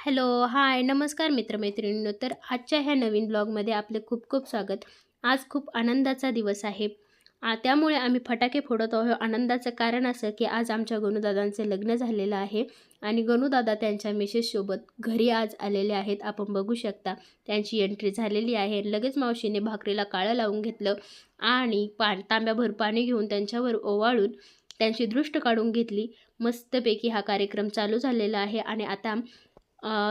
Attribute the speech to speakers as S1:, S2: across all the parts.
S1: Hello, हाय, नमस्कार मित्रमैत्रिणींनो. तर आजच्या ह्या नवीन ब्लॉगमध्ये आपले खूप खूप स्वागत. आज खूप आनंदाचा दिवस आहे. त्यामुळे आम्ही फटाके फोडत आहोत. आनंदाचं कारण असं की आज आमच्या गणूदादांचं लग्न झालेलं आहे आणि गणूदादा त्यांच्या मिसेससोबत घरी आज आलेले आहेत. आपण बघू शकता त्यांची एंट्री झालेली आहे. लगेच मावशीने भाकरीला काळं लावून घेतलं आणि तांब्याभर पाणी घेऊन त्यांच्यावर ओवाळून त्यांची दृष्ट काढून घेतली. मस्तपैकी हा कार्यक्रम चालू झालेला आहे आणि आता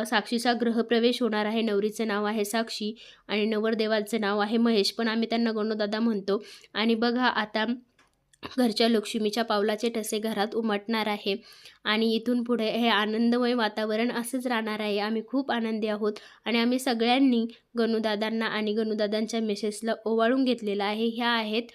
S1: साक्षीचा गृहप्रवेश होणार आहे. नवरीचं नाव आहे साक्षी आणि नवरदेवाचं नाव आहे महेश, पण आम्ही त्यांना गणूदादा म्हणतो. आणि बघा आता घरच्या लक्ष्मीच्या पावलाचे ठसे घरात उमटणार आहे आणि इथून पुढे हे आनंदमय वातावरण असंच राहणार आहे. आम्ही खूप आनंदी आहोत आणि आम्ही सगळ्यांनी गणूदादांना आणि गणूदादांच्या मिसेसला ओवाळून घेतलेलं आहे. ह्या आहेत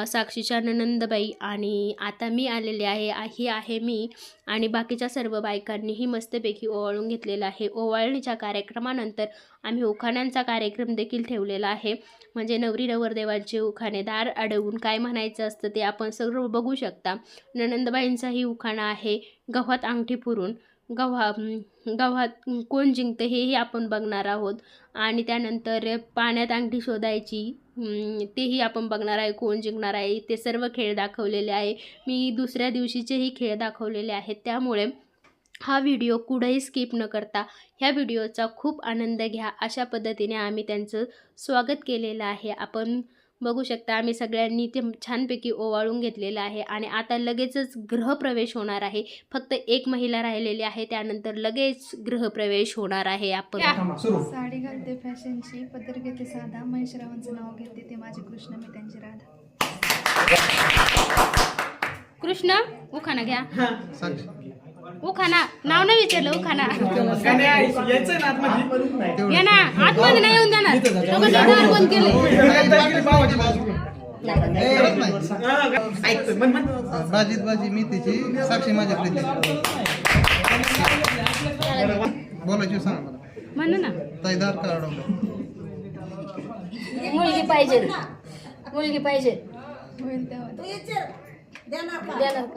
S1: साक्षीच्या ननंदबाई आणि आता मी आलेले आहे. ही आहे मी आणि बाकीच्या सर्व बायकांनीही मस्तपैकी ओवाळून घेतलेला आहे. ओवाळणीच्या कार्यक्रमानंतर आम्ही उखाण्यांचा कार्यक्रम देखील ठेवलेला आहे. म्हणजे नवरी नवरदेवांचे उखाणे दार अडवून काय म्हणायचं असतं ते आपण सगळं बघू शकता. ननंदबाईंचाही उखाणा आहे, गव्हात अंगठी पुरून गव्हात कोण जिंकतं हेही आपण बघणार आहोत. आणि त्यानंतर पाण्यात अंगठी शोधायची तेही आपण बघणार आहे, कोण जिंकणार आहे ते सर्व खेळ दाखवलेले आहे. मी दुसऱ्या दिवशीचेही खेळ दाखवलेले आहेत. त्यामुळे हा व्हिडिओ कुठेही स्किप न करता ह्या व्हिडिओचा खूप आनंद घ्या. अशा पद्धतीने आम्ही त्यांचं स्वागत केलेलं आहे. आपण बघू शकता आम्ही सगळ्यांनी ते छानपैकी ओवाळून घेतलेलं आहे आणि आता लगेचच गृहप्रवेश होणार आहे. फक्त एक महिला राहिलेली आहे, त्यानंतर लगेच गृहप्रवेश होणार आहे. आपण
S2: साडी घालते फॅशनची, पदर घेते साधा, महेशरावांचं नाव घेते ते माझे कृष्ण, मी त्यांची राधा.
S1: कृष्ण उखाणा घ्या. उखाणा नाव नाही विचारलं. उखाणा या ना, आतमध्ये नाही येऊन देणार. बंद केलं.
S3: बाजी मी तिची साक्षी माझ्या प्रीती बोलायची सांगा मला.
S1: म्हणू ना.
S3: तैदार काढ
S4: मुलगी पाहिजे, मुलगी पाहिजे.
S2: होईल तेव्हा
S4: देणार का? देणार का?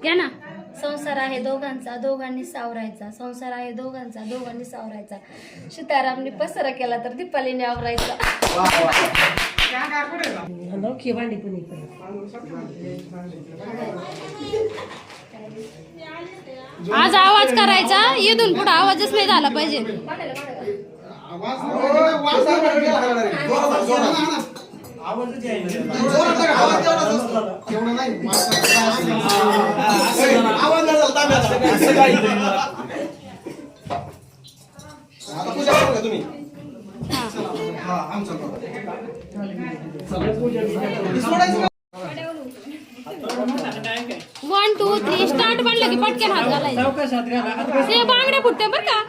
S1: घ्या ना.
S4: संसार आहे दोघांचा, दोघांनी सावरायचा. संसार आहे दोघांचा, दोघांनी सावरायचा. सीतारामने पसारा केला तर दीपालीने आवरायचा.
S1: आज आवाज करायचा, इथून पुढे आवाजच नाही झाला पाहिजे. वन टू थ्री स्टार्ट म्हणलं की पटकन हात घालायचा. ते बांगड्या फुटते बरं का.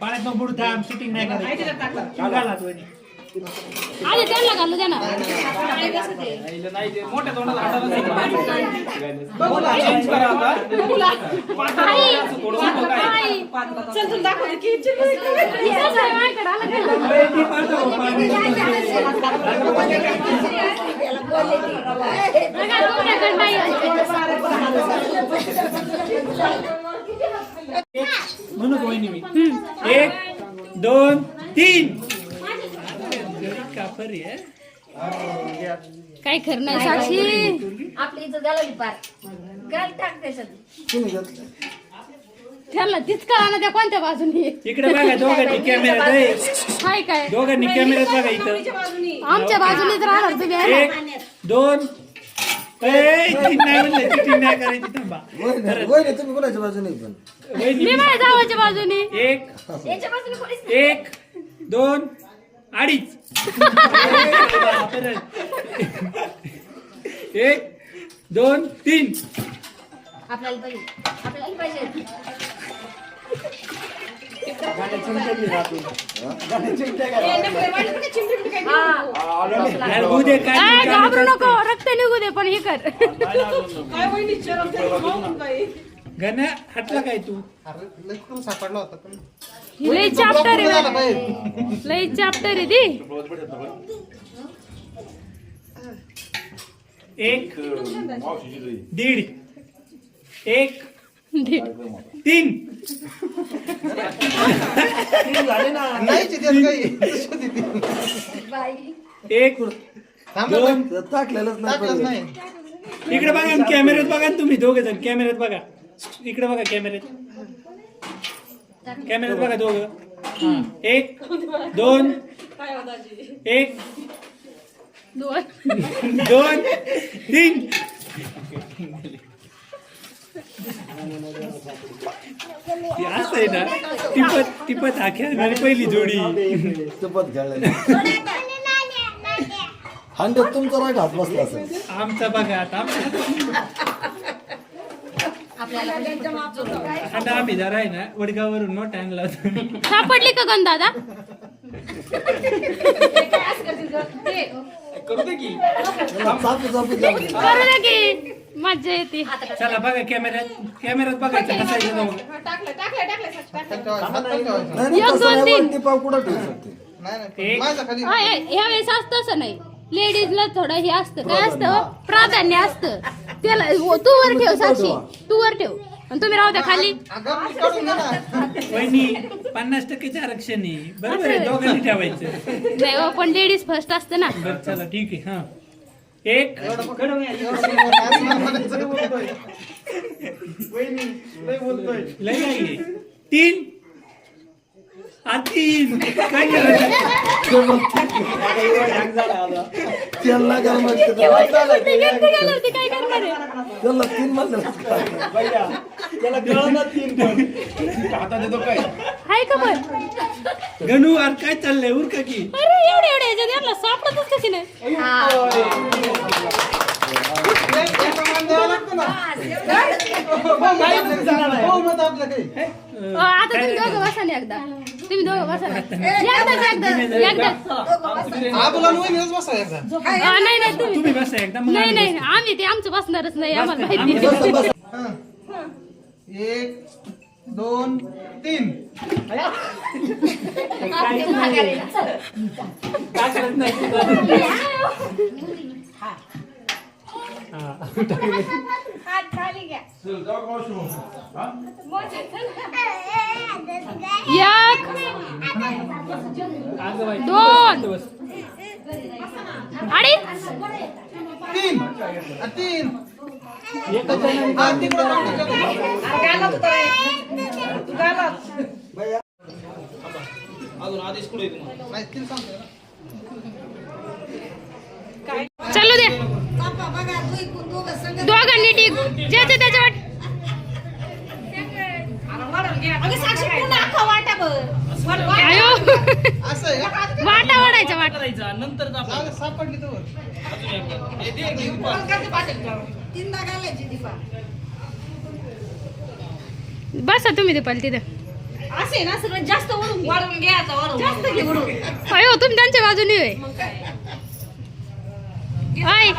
S5: पाण्यात बुडता शूटिंग नाही करायची.
S1: आधी त्यांना घालू द्या ना.
S5: मोठ्या तोंडाला म्हणून वहिनी मी 1 2 3
S1: काय करणार साक्षी.
S4: आपली इज्जत घालवली पार. घाल टाक त्याच्यात.
S1: त्याला तीच करा ना. त्या कोणत्या बाजूनी
S5: इकडे बघा, दोघांनी कॅमेरा
S1: हाय काय
S5: दोघांनी कॅमेऱ्यात बघा. इथं
S1: आमच्या बाजूनीच राहणार तुम्ही.
S5: 1 2 3 नाही म्हणलं, शूटिंग नाही करायची. थांबा,
S3: तुम्ही कोणाच्या बाजूने पण
S1: मी माझ्या जावाच्या बाजूनी.
S5: 1
S4: याच्या बाजूने कोणीच नाही.
S5: 1 2 अडीच 1 2 3
S4: आपल्याला पाहिजे, आपल्याला पाहिजे.
S1: घाबरू नको, रक्त निघू दे पण हे कर.
S5: गण्या हटला काय तू?
S3: अरे लय सापडला होता पण
S1: लई चाप्टर आहे लई चाप्टर आहे ती
S5: एक दीड एक तीन
S3: नाही चितेत काही
S5: एक दोन
S3: टाकलेलंच नाही
S5: इकडे बघा आणि कॅमेऱ्यात बघा ना तुम्ही दोघे जण कॅमेऱ्यात बघा इकडे बघा कॅमेऱ्यात बघा दोघं एक दोन एक दोन तीन असं आहे ना टिपत हा खेळणारी पहिली जोडी
S6: हंड्रेड तुमचा राईट हात बसला असेल.
S5: आमचा बघा आता आता आम्ही जरा आहे ना वडगाववरून नोट आणला होता
S1: सापडली का गण दादा
S6: चापू चापू जाऊ दे.
S1: करू दे की मजा येते
S5: चला बघा कॅमेऱ्यात बघायचं बसायचं जाऊन
S6: नाही,
S1: एक,
S6: तसं
S1: दोन,
S6: नाही,
S1: तीन.
S6: वरती पाव कुठं ठेवू शकते.
S3: नाही माझ्या खाली
S1: ह्या वेळेस असतं असं नाही लेडीजला थोडं हे असतं काय असतं प्राधान्य असतं त्याला तू वर ठेव साक्षी तू वर ठेव आणि तुम्ही राहू द्या खाली
S3: अगं मी काढून घे ना.
S5: वहिनी 50% आरक्षण आहे बरोबर आहे दोघांनी ठेवायचं
S1: नाही हो, पण लेडीज फर्स्ट असतं ना
S5: बरं चला ठीक आहे हा एक लय आहे तीन तीन काय करायचं
S6: त्यांना काय म्हणते
S1: ते घेतली गेल्यावर ते काय करणार आहे?
S6: त्याला तीन म्हणलं
S1: हाय का पण
S5: गणू अरे काय चाललंय उरका की
S1: अरे एवढे एवढे ह्याच्यात यातला सापडतच कशी नाही
S3: बहुमत आपलं काही
S1: आता तुम्ही दोघं बसा ना एकदा तुम्ही दोघं बसा ना एकदा
S3: आबुला वहिनीच बसा एकदा
S1: नाही नाही तुम्ही
S5: तुम्ही बसा एकदा मग
S1: नाही
S5: आम्ही
S1: नाही आम्ही ते आमचं बसणारच नाही आम्हाला माहिती
S6: बस
S3: हं. एक दोन तीन
S5: काय करत नाही
S1: एक दोन अडीच
S3: तीन तीन हा, तिकडं टाकलं. नाही, तीन सांगतोय ना.
S1: चालू दे दोघांनी टिक ज्याचे त्याच्या आयो
S3: असं आहे का?
S1: वाटा वाढायचा वाटा
S3: जागा सापडली तर
S1: बसा तुम्ही ते पाल तिथं
S4: असे ना सगळं जास्त वाढून घ्यायचं जास्त घे वरून
S1: अयो तुम्ही त्यांच्या बाजूने होय हाय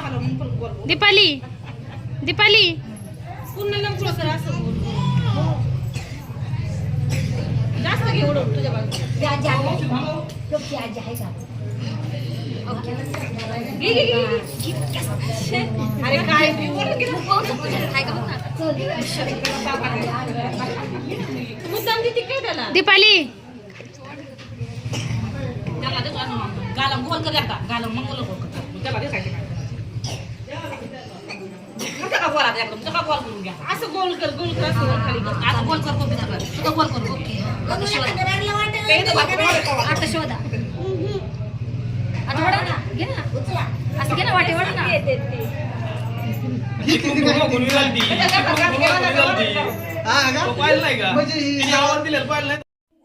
S1: दीपाली दीपाली
S4: पुन्हा लंपलं कर असं जास्त घे वरून तुझ्या बाजूला अरे काय मुद्दाम किती काय त्याला
S1: दीपाली
S4: गाला गोल कर आता गाला मंगल गोल कर त्याला दे काय का गोल करून घ्या असं गोल कर असं वर खाली कर आता गोल कर तुका गोल कर ओके आता शोधा आता वडा ना घे ना उचला असं घे ना वाटे वडा ना
S3: हा का? म्हणजे ही-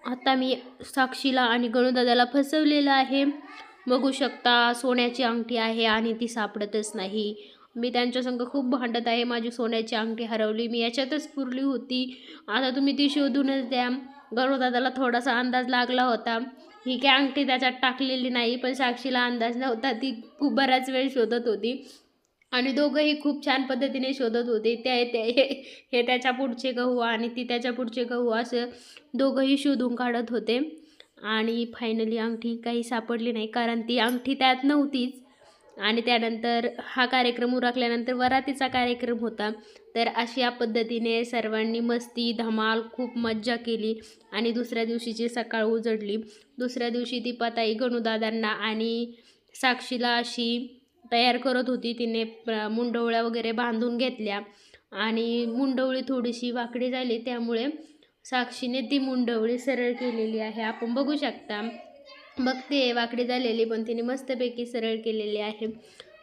S1: आता मी साक्षीला आणि गणूदादाला फसवलेलं आहे बघू शकता सोन्याची अंगठी आहे आणि ती सापडतच नाही मी त्यांच्यासंग खूप भांडत आहे माझी सोन्याची अंगठी हरवली मी याच्यातच पुरली होती आता तुम्ही ती शोधूनच द्या गणूदादाला थोडासा अंदाज लागला होता ही काय अंगठी त्याच्यात टाकलेली नाही पण साक्षीला अंदाज नव्हता ती खूप बराच वेळ शोधत होती आणि दोघंही खूप छान पद्धतीने शोधत होते. हे त्याच्या पुढचे गहू आणि ती त्याच्या पुढचे गहू असं दोघंही शोधून काढत होते. आणि फायनली अंगठी काही सापडली नाही, कारण ती अंगठी त्यात नव्हतीच. आणि त्यानंतर हा कार्यक्रम उरकल्यानंतर वरातीचा कार्यक्रम होता. तर अशा पद्धतीने सर्वांनी मस्ती धमाल खूप मज्जा केली आणि दुसऱ्या दिवशीची सकाळ उजडली. दुसऱ्या दिवशी दीपाताई गणूदादांना आणि साक्षीला अशी तयार करत होती. तिने मुंडवळ्या वगैरे बांधून घेतल्या आणि मुंडवळी थोडीशी वाकडी झाली, त्यामुळे साक्षीने ती मुंडवळी सरळ केलेली आहे. आपण बघू शकता, बघते वाकडी झालेली, पण तिने मस्तपैकी सरळ केलेली आहे.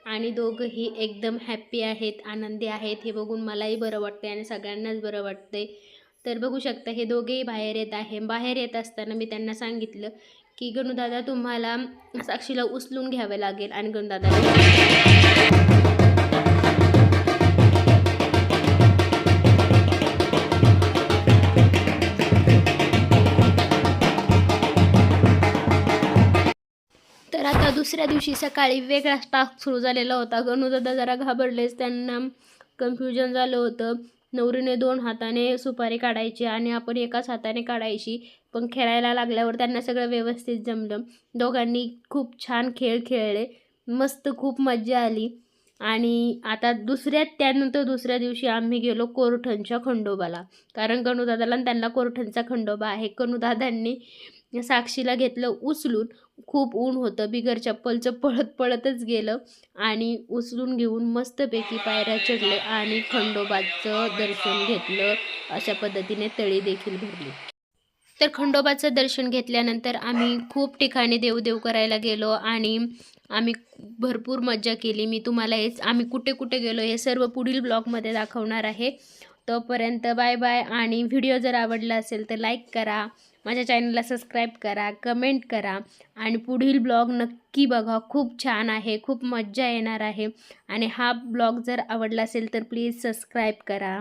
S1: आणि दोघंही एकदम हॅप्पी आहेत, आनंदी आहेत. हे बघून मलाही बरं वाटते आणि सगळ्यांनाच बरं वाटते. तर बघू शकता हे दोघेही बाहेर येत आहे. बाहेर येत असताना मी त्यांना सांगितलं की गणूदादा तुम्हाला साक्षीला उचलून घ्यावं लागेल. आणि गणूदादा तर आता दुसऱ्या दिवशी सकाळी वेगळाच टास्क सुरू झालेला होता. गणूदादा जरा घाबरलेच, त्यांना कन्फ्युजन झालं होतं. नवरीने 2 हाताने सुपारी काढायची आणि आपण एकाच हाताने काढायची, पण खेळायला लागल्यावर त्यांना सगळं व्यवस्थित जमलं. दोघांनी खूप छान खेळ खेळले, मस्त खूप मज्जा आली. आणि आता त्यानंतर दुसऱ्या दिवशी आम्ही गेलो कोरठणच्या खंडोबाला, कारण गणूदादाला आणि त्यांना कोरठणचा खंडोबा आहे. गणूदादांनी साक्षीला घेतलं उचलून. खूप ऊन होतं, बिगर चप्पलचं पळतच गेलं आणि उचलून घेऊन मस्तपैकी पायऱ्या चढले आणि खंडोबाचं दर्शन घेतलं. अशा पद्धतीने तळी देखील भरली. तर खंडोबाचं दर्शन घेतल्यानंतर आम्ही खूप ठिकाणी देवदेव करायला गेलो आणि आम्ही भरपूर मज्जा केली. मी तुम्हाला आम्ही कुठे कुठे गेलो हे सर्व पुढील ब्लॉगमध्ये दाखवणार आहे. तोपर्यंत बाय बाय. आणि व्हिडिओ जर आवडला असेल तर लाईक करा, माझ्या चॅनलला सबस्क्राईब करा, कमेंट करा आणि पुढील ब्लॉग नक्की बघा. खूप छान आहे, खूप मज्जा येणार आहे. आणि हा ब्लॉग जर आवडला असेल तर प्लीज सबस्क्राईब करा.